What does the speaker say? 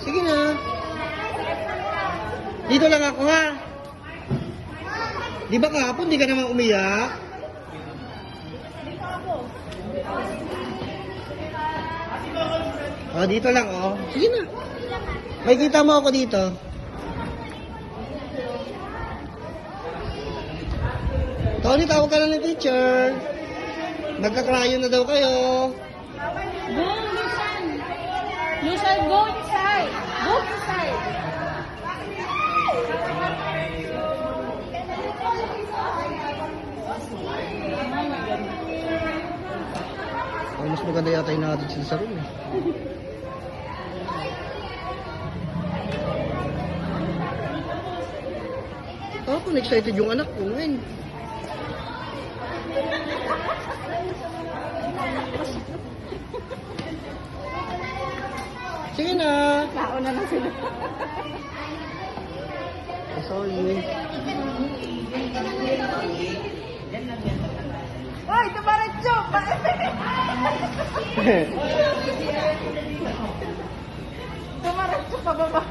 Sige na. Dito lang ako ha. Di ba kahapon di ka naman umiyak? Oh, dito lang oh. Sige na. May kita mo ako dito. Tony, tawag ka na ng teacher. Nagkakrayon na daw kayo. Go, Lucian. Lucian, go inside. Go inside. Oh, mas maganda yata yung natin sila sa room eh. Ako, excited yung anak ko ngayon. Sige na. Nauna na sila. Sorry. Hoy, tumaretso! Tumaretso pa baba.